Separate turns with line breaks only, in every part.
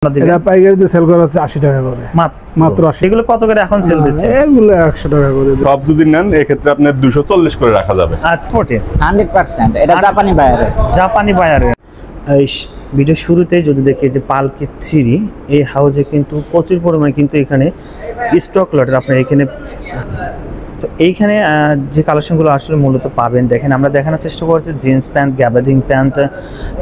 এটা পাইকারিতে সেল করা হচ্ছে 80 টাকা করে মাত্র 80।
এগুলো কত করে এখন সেল দিচ্ছে?
এগুলো 100 টাকা করে।
সব যদি নেন এই ক্ষেত্রে আপনার 240 করে রাখা যাবে।
আচ্ছা
100% এটা জাপানি বায়ারের।
এই ভিডিও শুরুতে যদি দেখি যে পালকি 3 এই হাউজে কিন্তু প্রচুর পরিমাণে কিন্তু এখানে স্টক লটের আপনার এখানে তো এইখানে যে কালেকশনগুলো আসলে মূলত পাবেন দেখেন আমরা দেখানোর চেষ্টা করছি jeans pant, gabardine pant,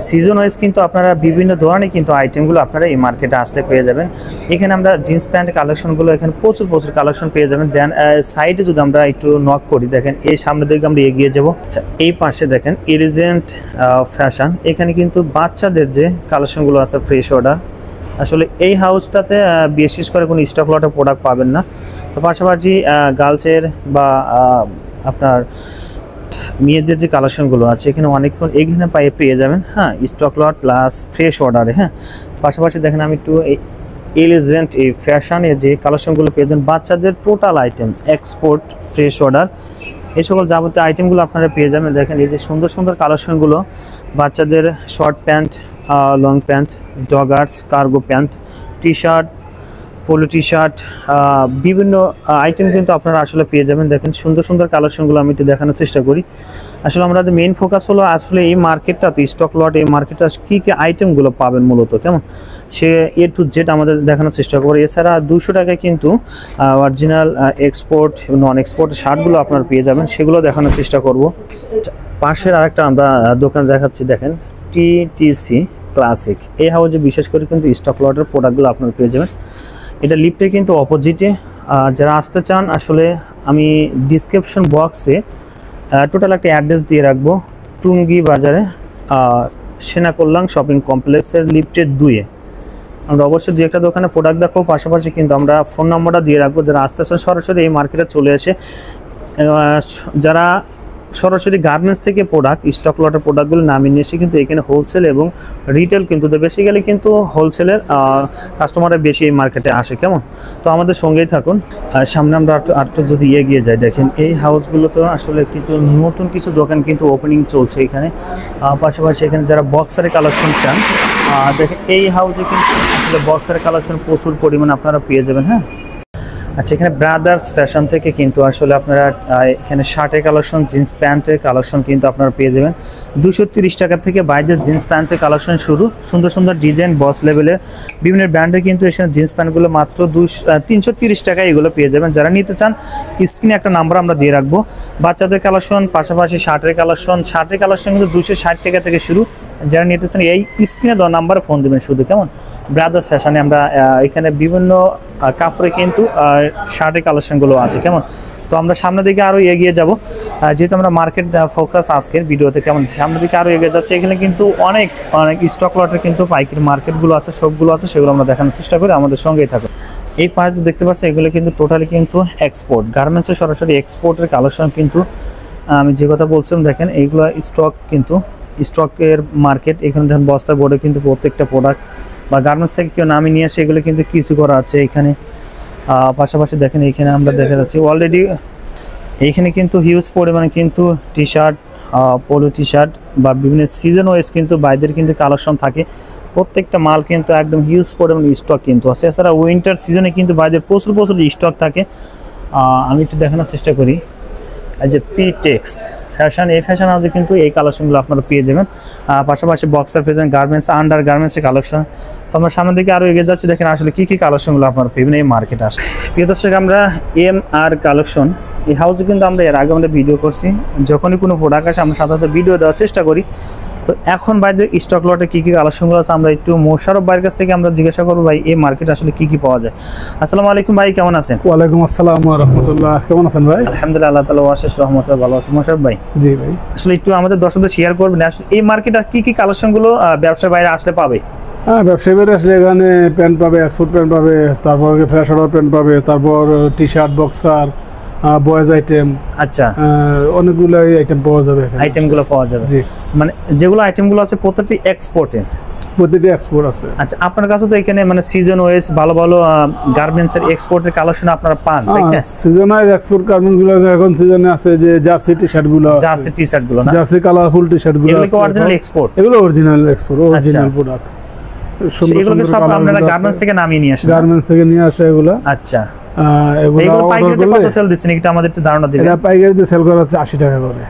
season wise কিন্তু আপনারা বিভিন্ন ধরনের কিন্তু আইটেমগুলো আপনারা এই মার্কেটে আসলে পেয়ে যাবেন। এখানে আমরা জিন্স প্যান্ট কালেকশনগুলো এখানে প্রচুর কালেকশন পেয়ে যাবেন। দেন সাইডে যদি আমরা একটু নক করি দেখেন এই সামনের দিকে আমরা এগিয়ে যাব। আচ্ছা এই পাশে দেখেন এলিজেন্ট ফ্যাশন, এখানে কিন্তু বাচ্চাদের যে কালেকশনগুলো আছে ফ্রেশ অর্ডার, আসলে এই হাউসটাতে বিশেষ করে কোনো স্টক লটের প্রোডাক্ট পাবেন না। তো পাশাপাশি গার্লসের বা আপনার মেয়েদের যে কালেকশনগুলো আছে এখানে অনেকক্ষণ এখানে পেয়ে যাবেন। হ্যাঁ, স্টক লট প্লাস ফ্রেশ অর্ডারে। হ্যাঁ, পাশাপাশি দেখেন আমি একটু এলিজেন্ট এই ফ্যাশনে যে কালেকশনগুলো পেয়ে যাবেন, বাচ্চাদের total item export fresh order এই সকল যাবতীয় আইটেমগুলো আপনারা পেয়ে যাবেন। দেখেন এই যে সুন্দর সুন্দর কালেকশনগুলো, বাচ্চাদের short pant, long pant, joggers, cargo pant, T shirt, polo T shirt, বিভিন্ন আইটেম কিন্তু আপনারা আসলে পেয়ে যাবেন। দেখেন সুন্দর সুন্দর কালেকশনগুলো আমি একটু দেখানোর চেষ্টা করি। আসলে আমাদের মেইন ফোকাস হলো আসলে এই মার্কেটটাতে স্টক লট এই মার্কেটটা কী কী আইটেমগুলো পাবেন মূলত কেমন সে এ টু জেড আমাদের দেখানোর চেষ্টা করি। এছাড়া 200 টাকায় কিন্তু অরিজিনাল এক্সপোর্ট নন এক্সপোর্ট শার্টগুলো আপনারা পেয়ে যাবেন, সেগুলো দেখানোর চেষ্টা করব। পাশের আরেকটা আমরা দোকান দেখাচ্ছি, দেখেন টিটিসি ক্লাসিক এই হাউজে বিশেষ করে কিন্তু স্টক লটের প্রোডাক্টগুলো আপনারা পেয়ে যাবেন। এটা লিফটে কিন্তু অপোজিটে। যারা আসতে চান আসলে আমি ডিসক্রিপশন বক্সে টোটাল একটা অ্যাড্রেস দিয়ে রাখবো, টুঙ্গি বাজারে সেনা কল্যাণ শপিং কমপ্লেক্সের লিফটের 2-এ। আমরা অবশ্যই 2-একটা দোকানে প্রোডাক্ট দেখাবো, পাশাপাশি কিন্তু আমরা ফোন নম্বরটা দিয়ে রাখবো। যারা আসতে চান সরাসরি এই মার্কেটে চলে এসে, যারা সরাসরি গার্মেন্টস থেকে প্রোডাক্ট স্টক লটের প্রোডাক্টগুলো নামিয়ে নিয়ে এসে কিন্তু এখানে হোলসেল এবং রিটেল কিন্তু বেসিক্যালি কিন্তু হোলসেলের কাস্টমাররা বেশি এই মার্কেটে আসে কেমন। তো আমাদের সঙ্গেই থাকুন। সামনে আমরা একটু যদি এগিয়ে যাই দেখেন এই হাউসগুলো তো আসলে কিন্তু নতুন কিছু দোকান কিন্তু ওপেনিং চলছে এখানে। পাশাপাশি এখানে যারা বক্সারের কালেকশন চান দেখেন এই হাউসে কিন্তু আসলে বক্সারের কালেকশন প্রচুর পরিমাণে আপনারা পেয়ে যাবেন। হ্যাঁ, আচ্ছা এখানে ব্রাদার্স ফ্যাশন থেকে কিন্তু আসলে আপনারা এখানে শার্টের কালেকশন, জিন্স প্যান্টের কালেকশন কিন্তু আপনারা পেয়ে যাবেন 230 টাকা থেকে বাইরের জিন্স প্যান্টের কালেকশন শুরু। সুন্দর সুন্দর ডিজাইন বস লেভেলের বিভিন্ন ব্র্যান্ডের কিন্তু এখানে জিন্স প্যান্টগুলো মাত্র 330 টাকায় এগুলো পেয়ে যাবেন। যারা নিতে চান স্ক্রিনে একটা নাম্বার আমরা দিয়ে রাখবো। বাচ্চাদের কালেকশন পাশাপাশি শার্টের কালেকশন কিন্তু 260 টাকা থেকে শুরু। যারা নিতেছেন এই স্ক্রিনে দেওয়া নাম্বারে ফোন দেবেন শুধু কেমন। ব্রাদার্স ফ্যাশনে আমরা এখানে বিভিন্ন কাপড়ে কিন্তু শার্টের কালেকশনগুলো আছে কেমন। তো আমরা সামনের দিকে আরও এগিয়ে যাব, যেহেতু আমরা মার্কেট ফোকাস আজকের ভিডিওতে কেমন সামনের দিকে আরও এগিয়ে যাচ্ছে। এখানে কিন্তু অনেক স্টক লটের কিন্তু পাইকারি মার্কেটগুলো আছে, সবগুলো আছে, সেগুলো আমরা দেখানোর চেষ্টা করি, আমাদের সঙ্গেই থাকুন। এই পাশে দেখতে পাচ্ছি এগুলো কিন্তু টোটালি কিন্তু এক্সপোর্ট গার্মেন্টসের সরাসরি এক্সপোর্টের কালেকশন কিন্তু আমি যে কথা বলছিলাম দেখেন এইগুলো স্টক কিন্তু স্টকের মার্কেট। এখানে দেখেন বস্তার বোর্ডে কিন্তু প্রত্যেকটা প্রোডাক্ট বা গার্মেন্টস থেকে কেউ নামিয়ে নিয়ে আসে এগুলো কিন্তু কিছু করা আছে এখানে। পাশাপাশি দেখেন এইখানে আমরা দেখা যাচ্ছি অলরেডি এইখানে কিন্তু হিউজ পরিমাণে কিন্তু T shirt, polo T shirt বা বিভিন্ন সিজন ওয়াইজ কিন্তু বাইরের কিন্তু কালেকশন থাকে। প্রত্যেকটা মাল কিন্তু একদম হিউজ পরিমাণে স্টক কিন্তু আছে। এছাড়া উইন্টার সিজনে কিন্তু বাইরের প্রচুর স্টক থাকে। আমি একটু দেখানোর চেষ্টা করি এই যে পিটেক্স ফ্যাশন, এই ফ্যাশন হাউসে কিন্তু এই কালেকশনগুলো আপনারা পেয়ে যাবেন। পাশাপাশি বক্সার পেয়ে যাবেন, গার্মেন্টস, আন্ডার গার্মেন্টসের কালেকশন। তো আমরা সামনের দিকে আরও এগিয়ে যাচ্ছি, দেখেন আসলে কী কী কালেকশনগুলো আপনারা পেবেন এই মার্কেটে আসে। প্রিয় দর্শক, আমরা MR কালেকশন এই হাউসে কিন্তু আমরা এর আগে আমাদের ভিডিও করছি, যখনই কোনো প্রোডাক্ট আসে আমরা সাধারণত ভিডিও দেওয়ার চেষ্টা করি। তো এখন বাইরের স্টক লটে কী কী কালেকশনগুলো আছে আমরা একটু মোশারফ ভাইয়ের কাছ থেকে আমরা জিজ্ঞাসা করবো, ভাই এই মার্কেটে আসলে কী কী পাওয়া যায়। আসসালামু আলাইকুম ভাই, কেমন আছেন?
ওয়ালাইকুম আসসালাম ওয়া রাহমাতুল্লাহ। কেমন আছেন ভাই?
আলহামদুলিল্লাহ, আল্লাহ তাআলা অশেষ রহমতে ভালো আছি। মোশারফ ভাই,
জি ভাই,
আসলে একটু আমাদের দর্শকদের শেয়ার করবেন আসলে এই মার্কেটে কী কী কালেকশনগুলো ব্যবসার বাইরে আসলে পাবে।
হ্যাঁ, ব্যবসায়ী বাইরে আসলে এখানে প্যান্ট পাবে, এক্সপোর্ট প্যান্ট পাবে, তারপর ফ্রেশ অর্ডার প্যান্ট পাবে, তারপর T shirt, boxer, boys item,
আচ্ছা
অনেকগুলো আইটেম পাওয়া যাবে।
আইটেমগুলো পাওয়া যাবে, মানে যেগুলো আইটেমগুলো আছে প্রত্যেকটি এক্সপোর্টে,
প্রতিটি এক্সপোর্ট আছে।
আচ্ছা, আপনার কাছে তো এখানে মানে সিজন ওয়াইজ ভালো ভালো গার্মেন্টসের এক্সপোর্টের কালেকশন আপনারা পান, তাই না?
সিজন ওয়াইজ এক্সপোর্ট গার্মেন্টসগুলো এখন সিজনে আছে, যে জার্সি টি শার্টগুলো,
জার্সি টি শার্টগুলো না,
জার্সি কালারফুল টি শার্টগুলো,
এগুলো কি অরিজিনাল এক্সপোর্ট?
এগুলো অরিজিনাল এক্সপোর্ট, অরিজিনাল প্রোডাক্ট।
এগুলোকে সব আপনারা গার্মেন্টস থেকে নামিয়ে নিয়ে আসেন?
গার্মেন্টস থেকে নিয়ে আসে এগুলো।
আচ্ছা,
এগুলো
এগুলো পাইকারিতে কত সেল দিচ্ছেন এটা আমাদের একটু ধারণা দিবেন?
এটা পাইকারিতে সেল করা হচ্ছে 80 টাকা করে,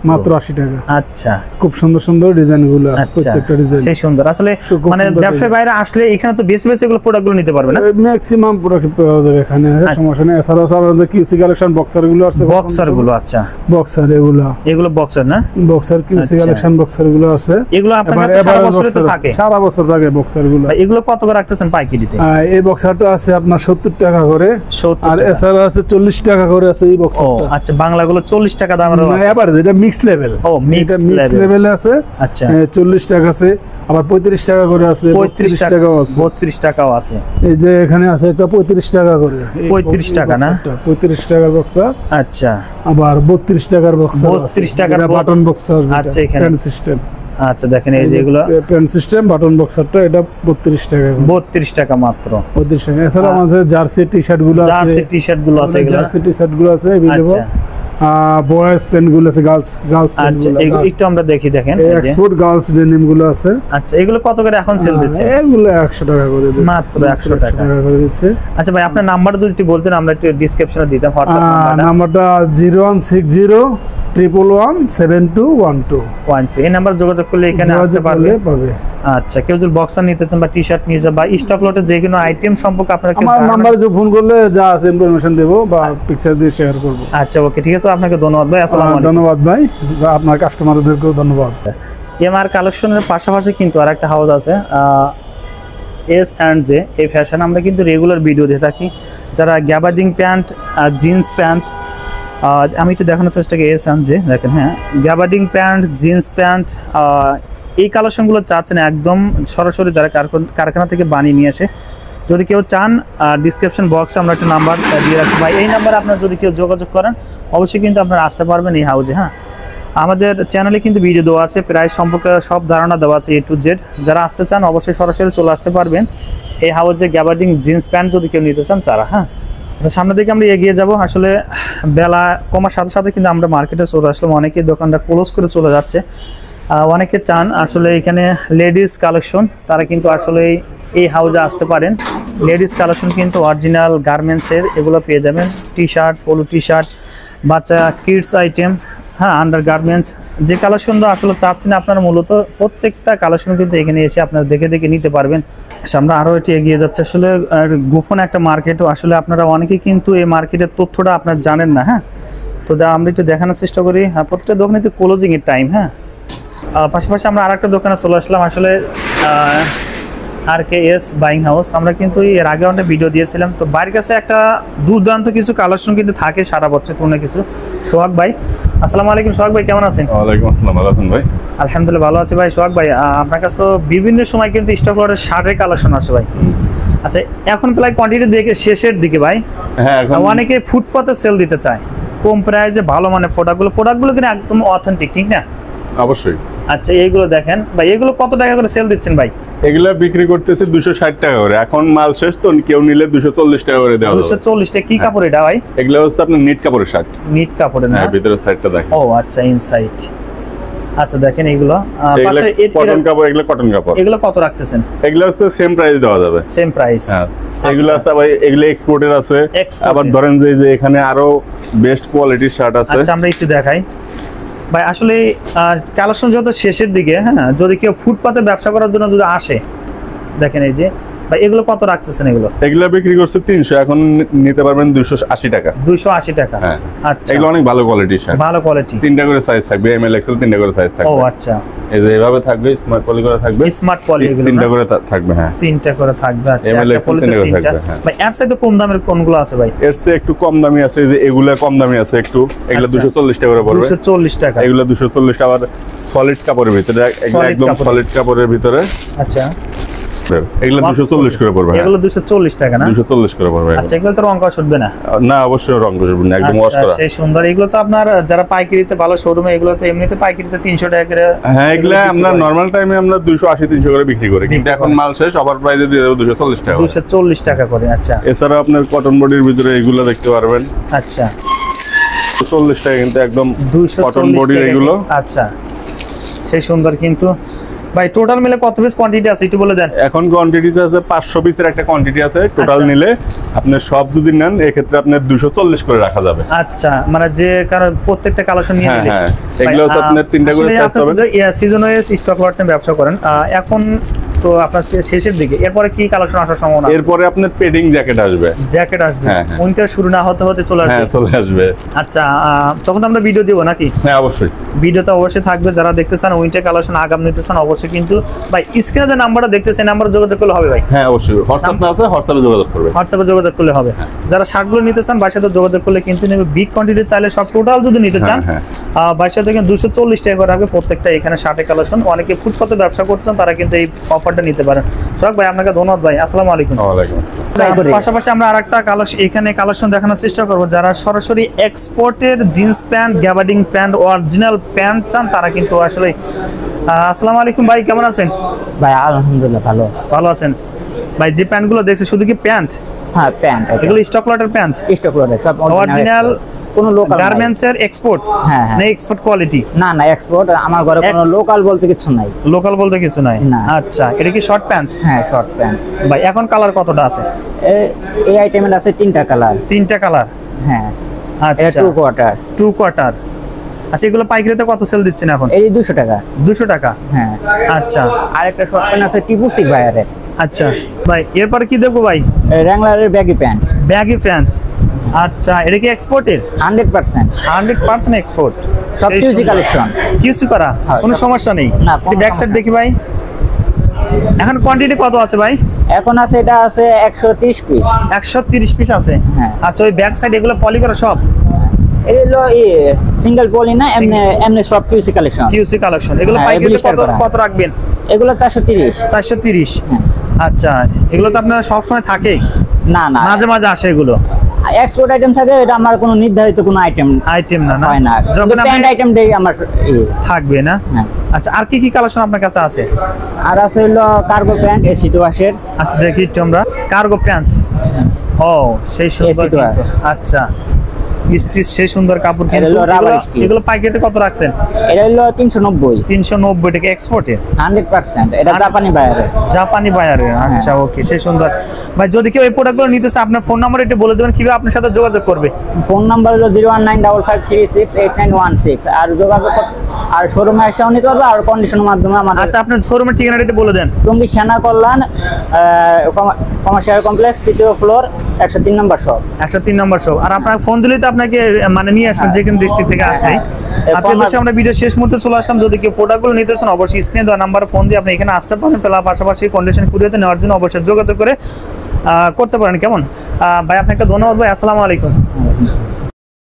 মাত্র 80 টাকা।
আচ্ছা,
খুব সুন্দর সুন্দর ডিজাইন গুলো, প্রত্যেকটা ডিজাইন
সেই সুন্দর। আসলে মানে ব্যবসায়ী বাইরে আসলে এখানে তো বেশি বেশি এগুলো প্রোডাক্টগুলো নিতে পারবে না?
ম্যাক্সিমাম প্রোডাক্ট পাওয়া যাবে এখানে, সমস্যা নেই। এছাড়াও আমাদের কিউসি কালেকশন বক্সার গুলো আছে,
বক্সার গুলো। আচ্ছা,
বক্সার এগুলো
বক্সার না?
বক্সার কিউসি কালেকশন বক্সার গুলো আছে।
এগুলো আপনার কাছে সারা বছর তো থাকে?
সারা বছর থাকে বক্সার গুলো।
এগুলো কত করে রাখতেছেন পাইকারিতে?
এই বক্সারটা আছে আপনার 70 টাকা করে, আর এছাড়া আছে 40 টাকা করে আছে এই বক্সারটা।
আচ্ছা, বাংলাগুলো 40 টাকা দামের আছে?
এবারে এটা মিক্স লেভেল।
ও, মিক্স
লেভেলে আছে।
আচ্ছা,
40 টাকা আছে, আবার 35 টাকা করে আছে,
35 টাকাও আছে, 32 টাকাও আছে।
এই যে এখানে আছে একটা 35 টাকা করে,
35 টাকা না?
35 টাকার বক্সার।
আচ্ছা,
আবার 32 টাকার বক্সার,
32 টাকার
বাটন বক্সার।
আচ্ছা, এখানে
পেন সিস্টেম।
আচ্ছা, দেখেন এই যে এগুলো
পেন সিস্টেম বাটন বক্সারটা, এটা 32 টাকা।
32 টাকা মাত্র,
32 টাকা। এছাড়া আমাদের জার্সি টি-শার্ট গুলো আছে,
জার্সি টি-শার্ট গুলো আছে, এগুলো
জার্সি টি-শার্ট গুলো আছে अवेलेबल। বয়েজ পেন গুলো আছে, গার্লস পেন
আচ্ছা,
গুলো
একটু আমরা দেখি। দেখেন
এক্সপোর্ট গার্লস ডেনিম গুলো আছে।
আচ্ছা, এগুলো কত করে এখন সেল দিচ্ছে?
এগুলো 100 টাকা করে দিচ্ছে,
মাত্র 100 টাকা
করে দিচ্ছে।
আচ্ছা ভাই, আপনার নাম্বারটা যদি একটু বলতেন, আমরা একটু ডেসক্রিপশনে দিতাম হোয়াটসঅ্যাপ
নাম্বারটা 0160117212।
এই নাম্বার যোগাযোগ করলে এখানে আসতে পারবে। আচ্ছা, কেউ যদি বক্সার নিতে চান বা টি-শার্ট নিতে চান বা স্টক লটে যে কোনো আইটেম সম্পর্কে আপনারা
আমার নাম্বারে ফোন করলে যা আছে ইনফরমেশন দেব বা পিকচার দিয়ে শেয়ার করব।
আচ্ছা, ওকে, ঠিক আছে। আপনাকে ধন্যবাদ ভাই। আসসালামু আলাইকুম।
ধন্যবাদ ভাই, আপনার কাস্টমারদেরকেও ধন্যবাদ।
এমআর কালেকশনের পাশাপাশি কিন্তু আরেকটা হাউস আছে S&J। এই ফ্যাশন আমরা কিন্তু রেগুলার ভিডিও দিয়ে থাকি। যারা গ্যাবার্ডিং প্যান্ট, জিন্স প্যান্ট, আমি একটু দেখানোর চেষ্টা করি। S&J দেখেন, হ্যাঁ, গ্যাবার্ডিং প্যান্ট, জিন্স প্যান্ট, এই কালেকশনগুলো চাচ্ছেন একদম সরাসরি যারা কারখানা থেকে বানিয়ে নিয়ে আসে। যদি কেউ চান, ডিসক্রিপশন বক্সে আমরা একটা নাম্বার দিয়ে রাখছি ভাই। এই নাম্বারে আপনারা যদি কেউ যোগাযোগ করেন, অবশ্যই কিন্তু আপনারা আসতে পারবেন এই হাউজে। হ্যাঁ, আমাদের চ্যানেলে কিন্তু ভিডিও দেওয়া আছে, প্রাইস সম্পর্কে সব ধারণা দেওয়া আছে A to Z। যারা আসতে চান অবশ্যই সরাসরি চলে আসতে পারবেন এই হাউজে। গ্যাবার্ডিং জিন্স প্যান্ট যদি কেউ নিতে চান তারা। হ্যাঁ, সামনের দিকে আমরা এগিয়ে যাব। আসলে বেলা কমার সাথে সাথে কিন্তু আমরা মার্কেটে চলে আসলাম, অনেকেই দোকানটা ক্লোজ করে চলে যাচ্ছে। অনেকে চান আসলে এখানে লেডিস কালেকশন, তারা কিন্তু আসলে এই হাউজে আসতে পারেন। লেডিস কালেকশন কিন্তু অরিজিনাল গার্মেন্টসের এগুলো পেয়ে যাবেন। টি-শার্ট, পোলো টি-শার্ট, বাচ্চা কিডস আইটেম, হ্যাঁ, আন্ডার গার্মেন্টস, যে কালেকশনটা আসলে চাচ্ছেন আপনারা মূলত প্রত্যেকটা কালেকশন কিন্তু এখানে এসে আপনারা দেখে দেখে নিতে পারবেন। আমরা আরও এটি এগিয়ে যাচ্ছে। আসলে গোপন একটা মার্কেটও, আসলে আপনারা অনেকেই কিন্তু এই মার্কেটের তথ্যটা আপনারা জানেন না। হ্যাঁ, তো আমরা একটু দেখানোর চেষ্টা করি। হ্যাঁ, প্রত্যেকটা দোকানে তো ক্লোজিংয়ের টাইম। হ্যাঁ, পাশাপাশি আমরা আরেকটা দোকানে চলে আসলাম, আসলে RKS বাইং হাউস। আমরা কিন্তু এর আগে অনেক ভিডিও দিয়েছিলাম। তো বাইরের কাছে একটা দুর্দান্ত কিছু কালেকশন কিন্তু থাকে সারা বছর কোনো কিছু। সোহাগ ভাই, আসসালামু আলাইকুম। সোহাগ ভাই কেমন আছেন?
ওয়ালাইকুম আসসালাম, ভালো আছেন ভাই?
আলহামদুলিল্লাহ ভালো আছি ভাই। সোহাগ ভাই, আপনার কাছে তো বিভিন্ন সময় কিন্তু স্টক লটের শার্টের কালেকশন আসে ভাই। আচ্ছা, এখন প্রায় কোয়ান্টিটি দেখে শেষের দিকে ভাই।
হ্যাঁ,
অনেকে ফুটপাতে সেল দিতে চায় কম প্রাইসে, ভালো মানে প্রোডাক্টগুলো কিন্তু একদম অথেন্টিক, ঠিক না?
অবশ্যই।
আচ্ছা, এইগুলো দেখেন ভাই, এগুলো কত টাকা করে সেল দিচ্ছেন ভাই?
এগুলা বিক্রি করতেছে 260 টাকা করে। এখন মাল শেষ তো কেউ নিলে 240 টাকা করে দেওয়া হবে।
240 টাকা। কি কাপড় এটা ভাই?
এগুলা হচ্ছে আপনার নিট কাপড়ের শার্ট।
নিট কাপড়ের না?
হ্যাঁ, ভিতরের সাইডটা দেখেন।
ও আচ্ছা, ইনসাইড। আচ্ছা, দেখেন এগুলো
পাশে কটন কাপড়, এগুলা কটন কাপড়।
এগুলো কত রাখতেছেন?
এগুলা হচ্ছে সেম প্রাইস দেওয়া যাবে।
Same price?
হ্যাঁ, এগুলা আছে ভাই, এগুলা এক্সপোর্টের আছে। আবার ধরেন যে এখানে আরো বেস্ট কোয়ালিটির শার্ট আছে।
আচ্ছা, আমরা একটু দেখাই ভাই। আসলে কালেকশন যত শেষের দিকে, হ্যাঁ, যদি কেউ ফুটপাতে ব্যবসা করার জন্য যদি আসে, দেখেন এই যে ভাই, এগুলো কত রাখতেছেন? এগুলো
বিক্রি করছে 300, এখন নিতে পারবেন 280 টাকা।
280 টাকা?
হ্যাঁ।
আচ্ছা,
এগুলো অনেক ভালো কোয়ালিটির শার্ট,
ভালো কোয়ালিটি।
3টা করে সাইজ থাকবে, এমএল এক্সেল 3টা করে সাইজ থাকবে।
ও আচ্ছা,
এই যে এভাবে থাকবে, স্মার্ট পলি করে থাকবে।
স্মার্ট পলি এগুলো
3টা করে থাকবে। হ্যাঁ,
3টা করে থাকবে। আচ্ছা,
এমএল
একটা
এক্সেল
পলিতে
3টা করে
3টা।
থাকবে। হ্যাঁ
ভাই, এর চাইতে কম দামের কোনগুলো আছে ভাই?
এর চেয়ে একটু কম দামি আছে, যে এগুলা কম দামি আছে একটু। এগুলা 240 টাকা করে পড়বে।
240 টাকা।
এগুলা 240 টাকা। আবার সলিড কাপড়ের ভিতরে, একদম সলিড কাপড়ের ভিতরে।
আচ্ছা,
এগুলো 240 করে পড়বে।
এগুলো 240 টাকা না?
240 করে পড়বে।
আচ্ছা, এগুলো তো রং কষ উঠবে না?
না, অবশ্যই রং কষ উঠবে না, একদম ওয়াশ করা।
সেই সুন্দর। এগুলো তো আপনার যারা পাইকারিতে ভালো শোরুমে, এগুলো তো এমনিতে পাইকারিতে 300 টাকা করে।
হ্যাঁ, এগুলো আমরা নরমাল টাইমে আমরা 280-300 করে বিক্রি করি, কিন্তু এখন মাল শেষ, অফার প্রাইসে দিয়ে দেব 240 টাকা।
240 টাকা করে। আচ্ছা,
এছাড়া আপনার কটন বডির ভিতরে এগুলো দেখতে পারবেন।
আচ্ছা,
240 টাকা কিন্তু একদম
240
কটন বডির এগুলো।
আচ্ছা, সেই সুন্দর কিন্তু ভাই টোটাল মিলে কত পিস কোয়ান্টিটি আছে একটু বলে দেন।
এখন কোয়ান্টিটি আছে 500 পিসের একটা কোয়ান্টিটি আছে টোটাল
আচ্ছা।
নিলে আপনি সব যদি নেন এই ক্ষেত্রে আপনার 240 করে রাখা যাবে।
আচ্ছা মানে যে কারণ প্রত্যেকটা কালেকশন নিয়ে
হ্যাঁ
নিলে
হ্যাঁ এগুলো তো আপনার তিনটা করে সাইজ পাবেন।
সিজন ওয়াইজ স্টক লট নিয়ে ব্যবসা করেন, এখন তো আপনার শেষের দিকে এরপরে কি কালেকশন আসার সম্ভাবনা?
এরপরে আপনার পেডিং জ্যাকেট আসবে।
জ্যাকেট আসবে
হ্যাঁ, হ্যাঁ।
উইন্টার শুরু না হতে হতে চলে আসবে।
হ্যাঁ চলে আসবে।
আচ্ছা তখন তো আমরা ভিডিও দিব নাকি?
হ্যাঁ অবশ্যই
ভিডিওতে অবশ্যই থাকবে, যারা দেখতে চান উইন্টার কালেকশন আগাম নিতে চান অবশ্যই কিন্তু ভাই স্ক্রিনে যে নাম্বারটা দেখতেছেন নাম্বারে যোগাযোগ করলে হবে ভাই।
হ্যাঁ অবশ্যই হোয়াটসঅ্যাপ আছে, হোয়াটসঅ্যাপে যোগাযোগ করবে।
হোয়াটসঅ্যাপে যোগাযোগ করলে হবে। যারা শার্টগুলো নিতে চান ভাইয়ের সাথে যোগাযোগ করলে কিন্তু নেবে। বিগ কোয়ান্টিটি চাইলে সব টোটাল যদি নিতে চান ভাইয়ের সাথে কিন্তু 240 টাকা করে রাখবে প্রত্যেকটা এখানে শার্টের কালেকশন। অনেকে ফুটপাতে ব্যবসা করছেন তারা কিন্তু এই অফারটা নিতে পারেন। সোহাগ ভাই আপনাকে ধন্যবাদ ভাই, আসসালামু আলাইকুম।
ওয়ালাইকুম আসসালাম।
পাশাপাশি আমরা আরেকটা কালেকশন এখানে কালেকশন দেখানোর চেষ্টা করব। যারা সরাসরি এক্সপোর্টের jeans pant, gabardine pant, original pant চান তারা কিন্তু আসলে আসসালামু আলাইকুম ভাই, কেমন আছেন?
ভাই আলহামদুলিল্লাহ ভালো।
ভালো আছেন ভাই। যে প্যান্টগুলো দেখছে শুধু কি প্যান্ট?
হ্যাঁ প্যান্ট
এগুলো স্টক লটের প্যান্ট,
স্টক লটে সব
অরিজিনাল
কোনো লোকাল
গার্মেন্টস এর এক্সপোর্ট
হ্যাঁ, হ্যাঁ।
না এক্সপোর্ট কোয়ালিটি?
না না এক্সপোর্ট, আমার ঘরে কোনো লোকাল বলতে কিছু নাই।
লোকাল বলতে কিছু নাই।
না।
আচ্ছা এটা কি শর্ট প্যান্ট?
হ্যাঁ শর্ট প্যান্ট।
ভাই এখন কালার কতটা আছে?
এই আইটেমের আছে 3টা কালার।
3টা কালার।
হ্যাঁ এটা
আচ্ছা
2 কোয়ার্টার।
2 কোয়ার্টার। আচ্ছা এগুলো পাইকারিতে কত সেল দিচ্ছেন এখন?
এই 200 টাকা।
200 টাকা।
হ্যাঁ
আচ্ছা
আরেকটা শর্ট প্যান্ট আছে টিপুসি ভাইয়ারে।
আচ্ছা ভাই এরপরে কি দেখবো ভাই?
র্যাংলারের ব্যাগি প্যান্ট।
Baggy pant. আচ্ছা এটা কি এক্সপোর্টের?
100%।
100% এক্সপোর্ট।
সব কিউসি কালেকশন।
কিছু করা
হ্যাঁ,
কোনো সমস্যা নেই।
না, কোনো
ব্যাক সাইড
সমস্যা
দেখি ভাই। এখন কোয়ান্টিটি কত আছে ভাই?
এখন আছে এটা আছে 130 পিস।
130 পিস আছে।
হ্যাঁ।
আচ্ছা ওই ব্যাক সাইড এগুলো পলি করা সব?
এই হলো সিঙ্গেল পলি না, এমনি এমনি সব কিউসি কালেকশন।
QC collection. এগুলো
হ্যাঁ,
পাইকারিতে
blister
কত
করা।
কত রাখবেন?
এগুলো 430।
430।
হ্যাঁ।
আচ্ছা এগুলো তো আপনারা সব সময় থাকে?
না না
মাঝে মাঝে আসে এগুলো?
এক্সপোর্ট আইটেম থাকে, এটা আমার কোনো নির্ধারিত কোনো আইটেম
আইটেম না
হয় না।
যখন
প্যান্ট
আপনি
আইটেম দেই আমার
থাকবে না।
হ্যাঁ।
আচ্ছা আর কি কি কালেকশন আপনার কাছে আছে?
আর আছে হলো কার্গো প্যান্ট এসি টু ওয়াশের।
আচ্ছা দেখি একটু আমরা। Cargo pant. ও সেই সুন্দর
AC to
কিন্তু। আচ্ছা স্টিচ সেই সুন্দর কাপড়
এটা
কিন্তু।
হলো rubber
এগুলো-
stitch।
এগুলো পাইকারিতে কত রাখছেন?
এটা হলো 390।
390 টাকা এক্সপোর্টে।
100%। এটা জাপানি বাইরে।
জাপানি বায়ারের। আচ্ছা ওকে সেই সুন্দর ভাই। যদি কেউ এই প্রোডাক্টগুলো নিতে চায় আপনার ফোন নাম্বার একটু বলে দেবেন কিভাবে আপনার সাথে যোগাযোগ করবে?
ফোন নাম্বার হলো 01955368916। আর যোগাযোগ আর শোরুমে এসেও নিতে পারবে, আর কন্ডিশনের মাধ্যমে আমাদের।
আচ্ছা আপনার শোরুমের ঠিকানাটা একটু বলে দেন।
টঙ্গী সেনা কল্যাণ কমার্শিয়াল কমপ্লেক্স 3য় ফ্লোর 103 নম্বর শপ।
103 নম্বর শো। আর আপনার ফোন দিলে তো আপনাকে মানে নিয়ে আসবেন যে কোনো ডিস্ট্রিক্ট থেকে আসলে। আপনি বসে আমরা ভিডিও শেষ মুহূর্তে চলে আসলাম। যদি কেউ প্রোডাক্টগুলো নিতে চান অবশ্যই স্ক্রিনে দেওয়া নাম্বারে ফোন দিয়ে আপনি এখানে আসতে পারেন। পেলা পাশাপাশি কন্ডিশন কুরিয়াতে নেওয়ার জন্য অবশ্যই যোগাযোগ করে করতে পারেন। কেমন ভাই আপনাকে ধন্যবাদ ভাই, আসসালামু আলাইকুম।